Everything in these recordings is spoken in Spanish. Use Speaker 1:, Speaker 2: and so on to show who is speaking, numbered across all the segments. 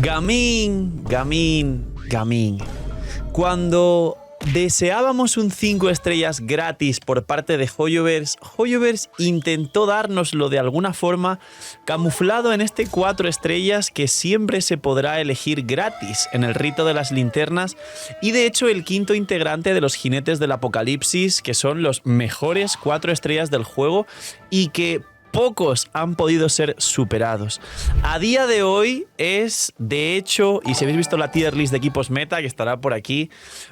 Speaker 1: Gaming. Cuando deseábamos un 5 estrellas gratis por parte de Hoyoverse, Hoyoverse intentó dárnoslo de alguna forma camuflado en este 4 estrellas que siempre se podrá elegir gratis en el rito de las linternas, y de hecho el quinto integrante de los jinetes del apocalipsis, que son los mejores 4 estrellas del juego y que pocos han podido ser superados. A día de hoy es, de hecho, y si habéis visto la tier list de equipos meta, que estará por aquí,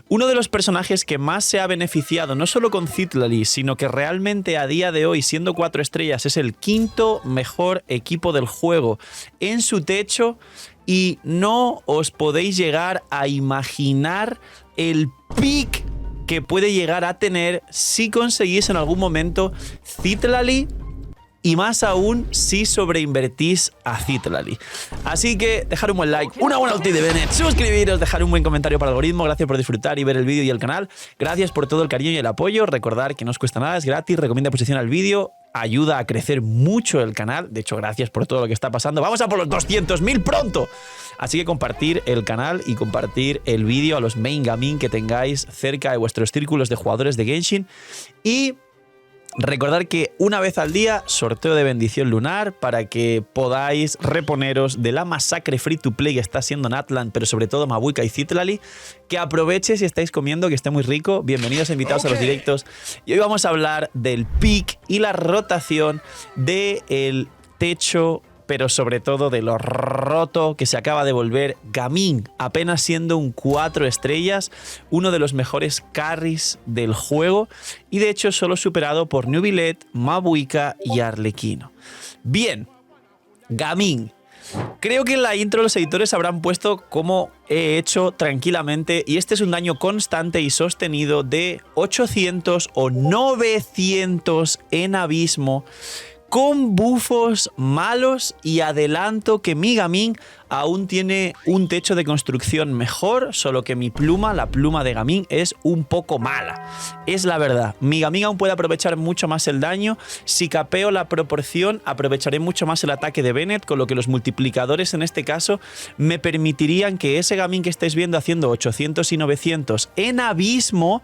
Speaker 1: uno de los personajes que más se ha beneficiado, no solo con Citlali, sino que realmente a día de hoy, siendo 4 estrellas, es el quinto mejor equipo del juego en su techo, y no os podéis llegar a imaginar el pick que puede llegar a tener si conseguís en algún momento Citlali, y más aún si sobreinvertís a Citlali. Así que dejar un buen like, una buena ulti de Bennett, suscribiros, dejar un buen comentario para el algoritmo. Gracias por disfrutar y ver el vídeo y el canal. Gracias por todo el cariño y el apoyo. Recordar que no os cuesta nada, es gratis, recomienda posición al vídeo, ayuda a crecer mucho el canal. De hecho, gracias por todo lo que está pasando. Vamos a por los 200.000 pronto. Así que compartir el canal y compartir el vídeo a los main gaming que tengáis cerca de vuestros círculos de jugadores de Genshin. Y recordad que una vez al día, sorteo de bendición lunar para que podáis reponeros de la masacre free to play que está siendo Natlan, pero sobre todo Mabuika y Citlali. Que aproveche si estáis comiendo, que esté muy rico. Bienvenidos invitados a los directos. Y hoy vamos a hablar del pick y la rotación del techo, pero sobre todo de lo roto que se acaba de volver Gaming, apenas siendo un 4 estrellas, uno de los mejores carries del juego, y de hecho solo superado por Nubilet, Mabuika y Arlequino. Bien, Gaming. Creo que en la intro los editores habrán puesto como he hecho tranquilamente, y este es un daño constante y sostenido de 800 o 900 en abismo, con bufos malos, y adelanto que mi Gaming aún tiene un techo de construcción mejor, solo que mi pluma, la pluma de Gaming, es un poco mala. Es la verdad. Mi Gaming aún puede aprovechar mucho más el daño. Si capeo la proporción, aprovecharé mucho más el ataque de Bennett, con lo que los multiplicadores en este caso me permitirían que ese Gaming que estáis viendo haciendo 800 y 900 en abismo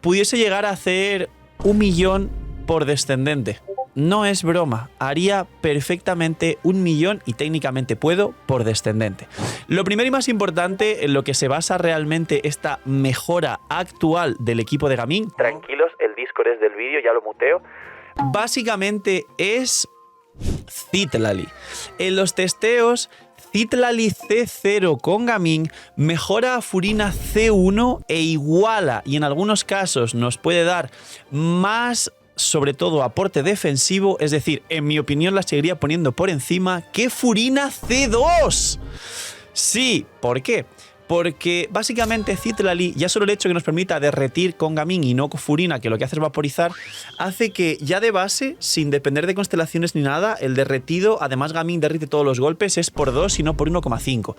Speaker 1: pudiese llegar a hacer 1 millón por descendente. No es broma, haría perfectamente 1 millón, y técnicamente puedo, por descendente. Lo primero y más importante en lo que se basa realmente esta mejora actual del equipo de Gaming, tranquilos, el Discord es del vídeo, ya lo muteo, básicamente es Citlali. En los testeos, Citlali C0 con Gaming mejora a Furina C1 e iguala, y en algunos casos nos puede dar más, sobre todo aporte defensivo, es decir, en mi opinión la seguiría poniendo por encima que Furina C2. Sí, ¿por qué? Porque básicamente Citlali, ya solo el hecho que nos permita derretir con Gaming y no con Furina, que lo que hace es vaporizar, hace que ya de base, sin depender de constelaciones ni nada, el derretido, además Gaming derrite todos los golpes, es por 2 y no por 1,5.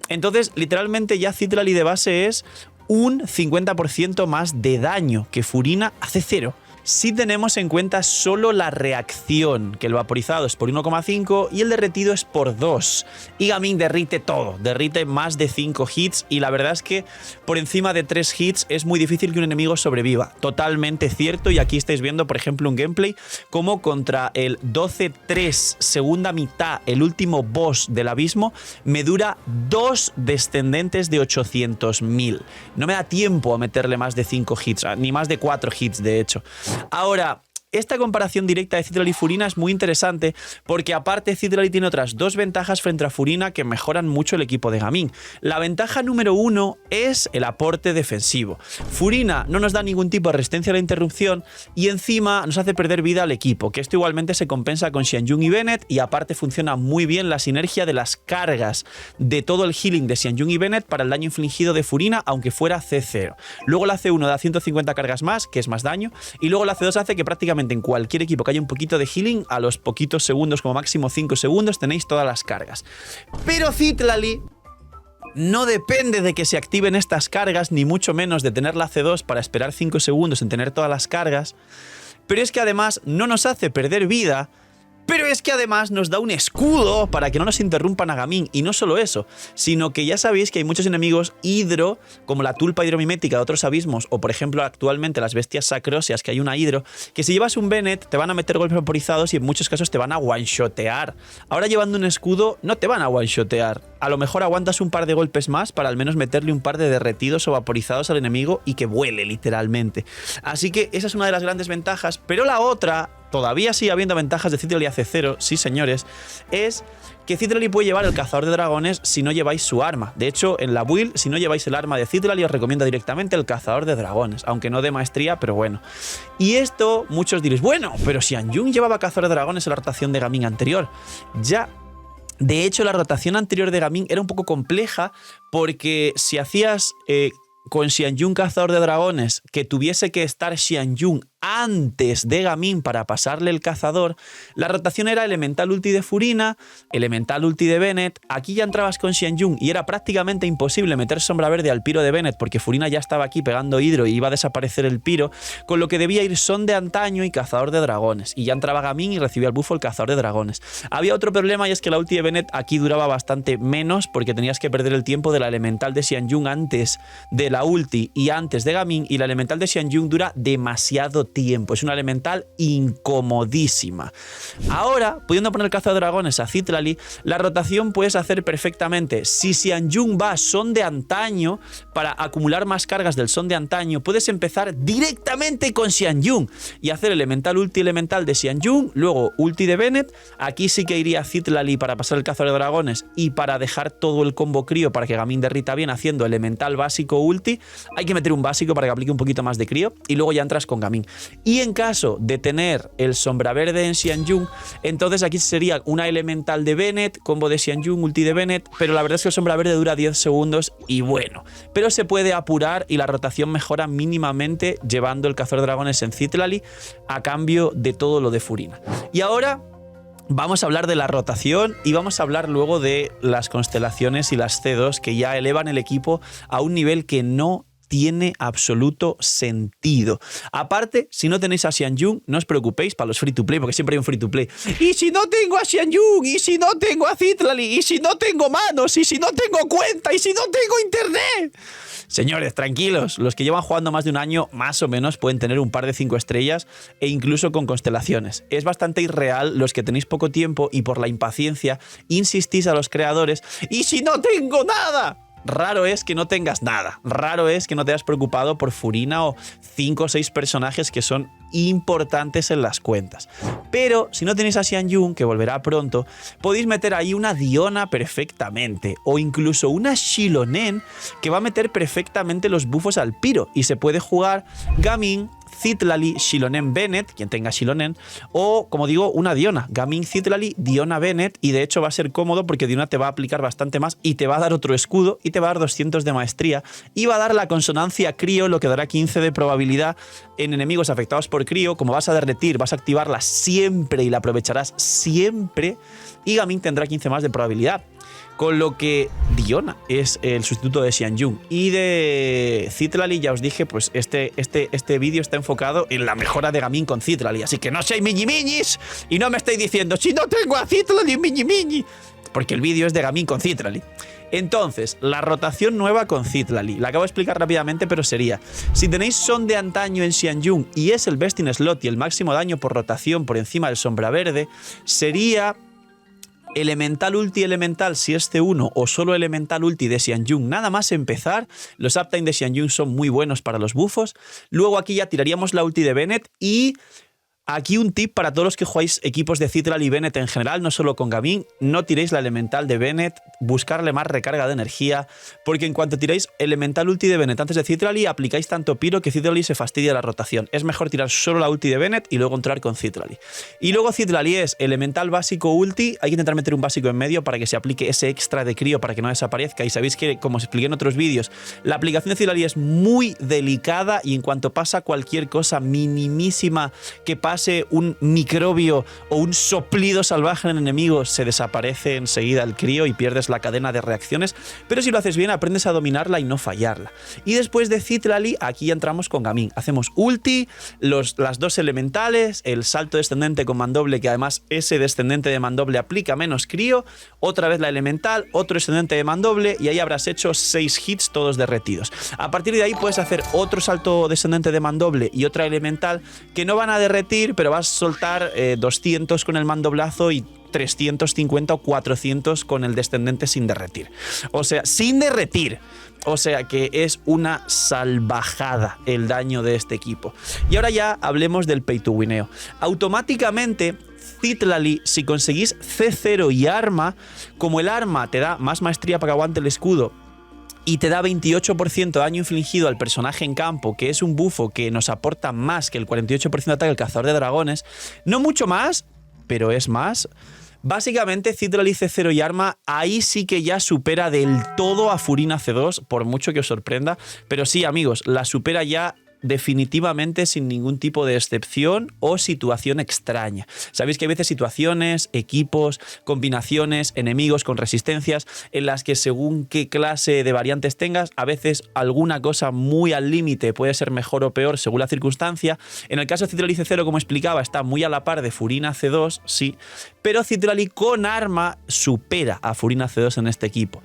Speaker 1: Entonces, literalmente ya Citlali de base es un 50% más de daño que Furina hace 0. Si tenemos en cuenta solo la reacción, que el vaporizado es por 1,5 y el derretido es por 2. Y Gaming derrite todo, derrite más de 5 hits, y la verdad es que por encima de 3 hits es muy difícil que un enemigo sobreviva. Totalmente cierto, y aquí estáis viendo, por ejemplo, un gameplay como contra el 12-3 segunda mitad, el último boss del abismo, me dura 2 descendentes de 800.000. No me da tiempo a meterle más de 5 hits, ni más de 4 hits de hecho. Ahora, esta comparación directa de Citlali y Furina es muy interesante porque aparte Citlali tiene otras 2 ventajas frente a Furina que mejoran mucho el equipo de Gaming. La ventaja número 1 es el aporte defensivo. Furina no nos da ningún tipo de resistencia a la interrupción y encima nos hace perder vida al equipo, que esto igualmente se compensa con Xianjun y Bennett, y aparte funciona muy bien la sinergia de las cargas de todo el healing de Xianjun y Bennett para el daño infligido de Furina, aunque fuera C0. Luego la C1 da 150 cargas más, que es más daño, y luego la C2 hace que prácticamente en cualquier equipo que haya un poquito de healing, a los poquitos segundos, como máximo 5 segundos, tenéis todas las cargas. Pero Citlali no depende de que se activen estas cargas, ni mucho menos de tener la C2 para esperar 5 segundos en tener todas las cargas, pero es que además no nos hace perder vida Pero es que además nos da un escudo para que no nos interrumpan a Gaming. Y no solo eso, sino que ya sabéis que hay muchos enemigos hidro, como la tulpa hidromimética de otros abismos, o por ejemplo actualmente las bestias sacróseas, que hay una hidro, que si llevas un Bennett te van a meter golpes vaporizados y en muchos casos te van a one-shotear. Ahora llevando un escudo no te van a one-shotear. A lo mejor aguantas un par de golpes más para al menos meterle un par de derretidos o vaporizados al enemigo y que vuele literalmente. Así que esa es una de las grandes ventajas, pero la otra, todavía sigue habiendo ventajas de Citral y AC0, sí señores, es que Citral puede llevar el cazador de dragones si no lleváis su arma. De hecho, en la build, si no lleváis el arma de Citral, os recomiendo directamente el cazador de dragones, aunque no de maestría, pero bueno. Y esto, muchos diréis, bueno, pero si Anjun llevaba cazador de dragones en la rotación de Gaming anterior. Ya. De hecho, la rotación anterior de Gaming era un poco compleja porque si hacías con Xianyun cazador de dragones que tuviese que estar Xianyun antes de Gaming para pasarle el cazador, la rotación era elemental ulti de Furina, elemental ulti de Bennett. Aquí ya entrabas con Xianyun y era prácticamente imposible meter sombra verde al piro de Bennett porque Furina ya estaba aquí pegando hidro y iba a desaparecer el piro, con lo que debía ir Son de antaño y cazador de dragones, y ya entraba Gaming y recibía el buffo el cazador de dragones. Había otro problema y es que la ulti de Bennett aquí duraba bastante menos porque tenías que perder el tiempo de la elemental de Xianyun antes de la ulti y antes de Gaming, y la elemental de Xianyun dura demasiado tiempo, es una elemental incomodísima. Ahora, pudiendo poner cazador de dragones a Citral, la rotación puedes hacer perfectamente. Si Xianyun va Son de antaño, para acumular más cargas del Son de antaño, puedes empezar directamente con Xianyun y hacer elemental ulti elemental de Xianyun, luego ulti de Bennett. Aquí sí que iría Citral para pasar el cazador de dragones y para dejar todo el combo crío para que Gaming derrita bien haciendo elemental básico ulti. Hay que meter un básico para que aplique un poquito más de crío y luego ya entras con Gaming. Y en caso de tener el sombra verde en Xianyun, entonces aquí sería una elemental de Bennett, combo de Xianyun, ulti de Bennett, pero la verdad es que el sombra verde dura 10 segundos y bueno, pero se puede apurar y la rotación mejora mínimamente llevando el cazador de dragones en Citral a cambio de todo lo de Furina. Y ahora vamos a hablar de la rotación y vamos a hablar luego de las constelaciones y las C2 que ya elevan el equipo a un nivel que no tiene absoluto sentido. Aparte, si no tenéis a Xianyun, no os preocupéis para los free to play, porque siempre hay un free to play. Y si no tengo a Xianyun, y si no tengo a Citral, y si no tengo manos, y si no tengo cuenta, y si no tengo internet. Señores, tranquilos, los que llevan jugando más de un año, más o menos, pueden tener un par de 5 estrellas e incluso con constelaciones. Es bastante irreal los que tenéis poco tiempo y por la impaciencia insistís a los creadores. ¡Y si no tengo nada! Raro es que no tengas nada. Raro es que no te hayas preocupado por Furina o 5 o 6 personajes que son importantes en las cuentas. Pero si no tenéis a Xianyun, que volverá pronto, podéis meter ahí una Diona perfectamente, o incluso una Xilonen que va a meter perfectamente los buffos al piro, y se puede jugar Gaming, Citral, Xilonen Bennett, quien tenga Xilonen, o como digo, una Diona, Gaming, Citral, Diona Bennett, y de hecho va a ser cómodo porque Diona te va a aplicar bastante más y te va a dar otro escudo y te va a dar 200 de maestría y va a dar la consonancia crío, lo que dará 15 de probabilidad en enemigos afectados por crío. Como vas a derretir, vas a activarla siempre y la aprovecharás siempre, y Gaming tendrá 15 más de probabilidad. Con lo que Diona es el sustituto de Xianyun. Y de Citral, ya os dije, pues este vídeo está enfocado en la mejora de Gaming con Citral. Así que no seáis miñi-miñis y no me estáis diciendo, si no tengo a Citral y miñi-miñi, porque el vídeo es de Gaming con Citral. Entonces, la rotación nueva con Citral. La acabo de explicar rápidamente, pero sería: si tenéis Son de antaño en Xianyun y es el best in slot y el máximo daño por rotación por encima del sombra verde, sería elemental ulti elemental si es C1 o solo elemental ulti de Xianyun. Nada más empezar, los uptime de Xianyun son muy buenos para los buffos. Luego aquí ya tiraríamos la ulti de Bennett. Y aquí un tip para todos los que jugáis equipos de Citral y Bennett en general, no solo con Gaming: no tiréis la elemental de Bennett, buscarle más recarga de energía, porque en cuanto tiráis elemental ulti de Bennett antes de Citral, aplicáis tanto piro que Citral se fastidia la rotación. Es mejor tirar solo la ulti de Bennett y luego entrar con Citral. Y luego Citral es elemental básico ulti, hay que intentar meter un básico en medio para que se aplique ese extra de crío para que no desaparezca. Y sabéis que, como os expliqué en otros vídeos, la aplicación de Citral es muy delicada y en cuanto pasa cualquier cosa minimísima que pase pase un microbio o un soplido salvaje en el enemigo, se desaparece enseguida el crío y pierdes la cadena de reacciones, pero si lo haces bien aprendes a dominarla y no fallarla. Y después de Citlali, aquí entramos con Gaming. Hacemos ulti, las dos elementales, el salto descendente con mandoble, que además ese descendente de mandoble aplica menos crío, otra vez la elemental, otro descendente de mandoble y ahí habrás hecho 6 hits todos derretidos. A partir de ahí puedes hacer otro salto descendente de mandoble y otra elemental que no van a derretir, pero vas a soltar 200 con el mandoblazo y 350 o 400 con el descendente sin derretir. O sea, sin derretir. O sea que es una salvajada el daño de este equipo. Y ahora ya hablemos del pay to wineo. Automáticamente Citlali, si conseguís C0 y arma, como el arma te da más maestría para que aguante el escudo y te da 28% de daño infligido al personaje en campo, que es un bufo que nos aporta más que el 48% de ataque del cazador de dragones, no mucho más, pero es más. Básicamente, Citlali C0 y arma, ahí sí que ya supera del todo a Furina C2, por mucho que os sorprenda. Pero sí, amigos, la supera ya definitivamente sin ningún tipo de excepción o situación extraña. Sabéis que hay veces situaciones, equipos, combinaciones, enemigos con resistencias en las que según qué clase de variantes tengas, a veces alguna cosa muy al límite puede ser mejor o peor según la circunstancia. En el caso de Citlali C0, como explicaba, está muy a la par de Furina C2, sí, pero Citlali con arma supera a Furina C2 en este equipo.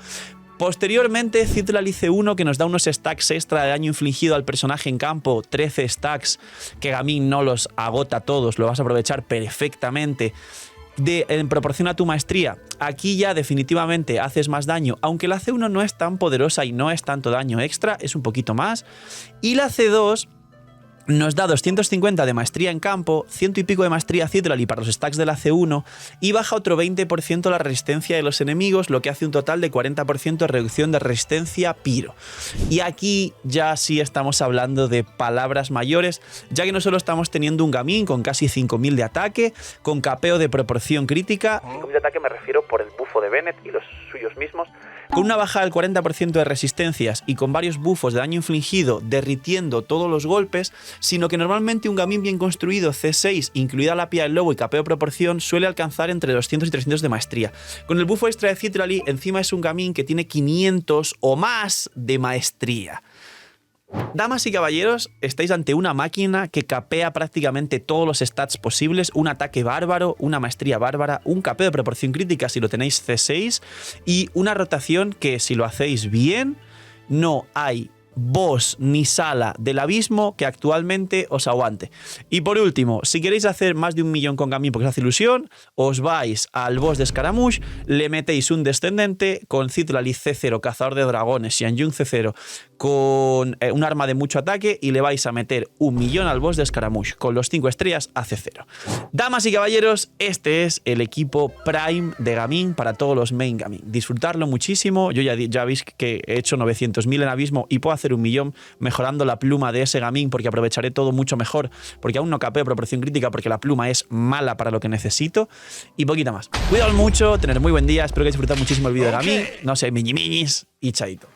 Speaker 1: Posteriormente, Citlali C1, que nos da unos stacks extra de daño infligido al personaje en campo, 13 stacks, que Gaming no los agota todos, lo vas a aprovechar perfectamente. En proporción a tu maestría, aquí ya definitivamente haces más daño, aunque la C1 no es tan poderosa y no es tanto daño extra, es un poquito más. Y la C2 nos da 250 de maestría en campo, 100 y pico de maestría Citlali para los stacks de la C1 y baja otro 20% la resistencia de los enemigos, lo que hace un total de 40% de reducción de resistencia Pyro. Y aquí ya sí estamos hablando de palabras mayores, ya que no solo estamos teniendo un Gaming con casi 5000 de ataque, con capeo de proporción crítica, 5000 de ataque me refiero por el bufo de Bennett y los suyos mismos, con una bajada del 40% de resistencias y con varios buffos de daño infligido derritiendo todos los golpes, sino que normalmente un Gaming bien construido C6, incluida la pía del lobo y capeo proporción, suele alcanzar entre 200 y 300 de maestría. Con el bufo extra de Citlali, encima es un Gaming que tiene 500 o más de maestría. Damas y caballeros, estáis ante una máquina que capea prácticamente todos los stats posibles, un ataque bárbaro, una maestría bárbara, un capeo de proporción crítica si lo tenéis C6 y una rotación que si lo hacéis bien, no hay boss ni sala del abismo que actualmente os aguante. Y por último, si queréis hacer más de 1 millón con Gaming porque os hace ilusión, os vais al boss de Scaramouche, le metéis un descendente con Citlali C0, cazador de dragones, Xianjun C0, con un arma de mucho ataque y le vais a meter 1 millón al boss de Scaramouche con los 5 estrellas a C0. Damas y caballeros, este es el equipo Prime de Gaming para todos los main Gaming. Disfrutarlo muchísimo. Yo ya veis que he hecho 900.000 en abismo y puedo hacer 1 millón mejorando la pluma de ese Gaming porque aprovecharé todo mucho mejor, porque aún no capeo proporción crítica porque la pluma es mala para lo que necesito y poquita más. Cuidaos mucho, tener muy buen día, espero que disfrutéis muchísimo el vídeo de Gaming, no sé, miñis y chaito.